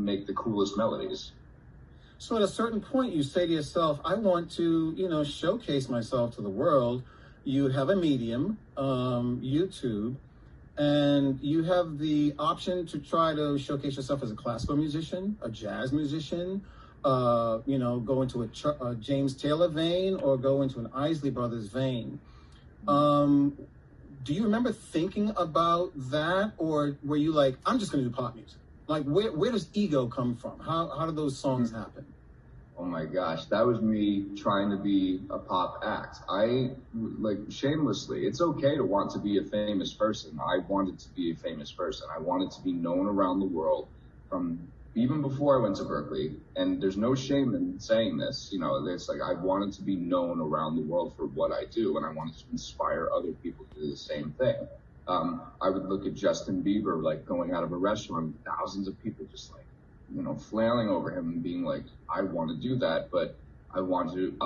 make the coolest melodies. So at a certain point, you say to yourself, I want to, showcase myself to the world. You have a medium, YouTube, and you have the option to try to showcase yourself as a classical musician, a jazz musician, go into a James Taylor vein or go into an Isley Brothers vein. Do you remember thinking about that, or were you like, I'm just going to do pop music? Like, where does ego come from? How do those songs happen? Oh my gosh, that was me trying to be a pop act. Shamelessly, it's okay to want to be a famous person. I wanted to be a famous person. I wanted to be known around the world from even before I went to Berklee. And there's no shame in saying this. It's like I wanted to be known around the world for what I do, and I wanted to inspire other people to do the same thing. I would look at Justin Bieber, like going out of a restaurant, thousands of people just like, flailing over him and being like, I want to do that, but I want to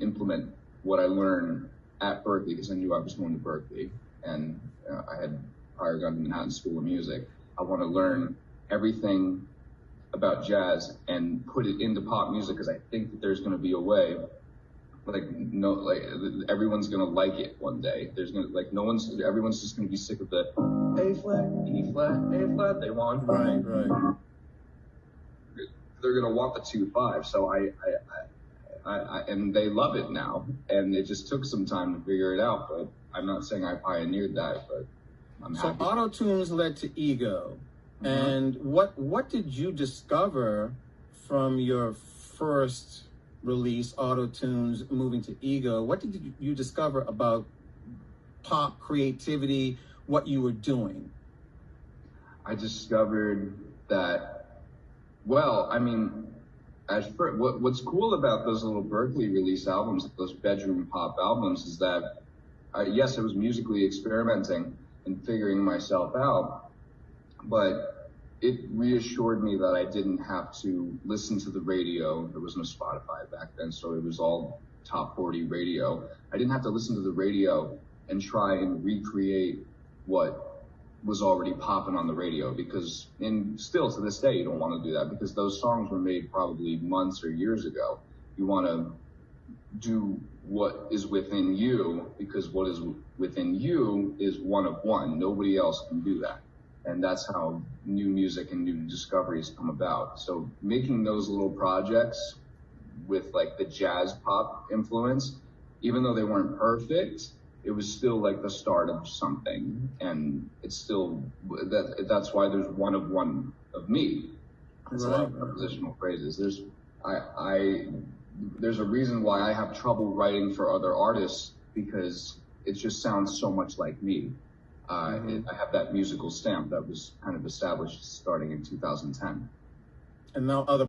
implement what I learned at Berklee, because I knew I was going to Berklee, and I had prior gone to Manhattan School of Music. I want to learn everything about jazz and put it into pop music, because I think that there's going to be a way, everyone's going to like it one day. Everyone's just going to be sick of the A flat, E flat, A flat. They want right. They're going to want the 2/5. So I and they love it now. And it just took some time to figure it out. But I'm not saying I pioneered that, but I'm happy. So auto-tunes led to ego. Mm-hmm. And what did you discover from your first release, auto-tunes, moving to ego? What did you discover about pop creativity, what you were doing? I discovered that, what's cool about those little Berklee release albums, those bedroom pop albums, is that, yes, I was musically experimenting and figuring myself out, but it reassured me that I didn't have to listen to the radio. There was no Spotify back then, so it was all top 40 radio. I didn't have to listen to the radio and try and recreate what was already popping on the radio, because still to this day, you don't want to do that, because those songs were made probably months or years ago. You want to do what is within you, because what is within you is one of one. Nobody else can do that. And that's how new music and new discoveries come about. So making those little projects with like the jazz pop influence, even though they weren't perfect, it was still like the start of something. And it's still, that's why there's one of me. It's a lot of prepositional phrases. There's a reason why I have trouble writing for other artists, because it just sounds so much like me. I have that musical stamp that was kind of established starting in 2010. And now other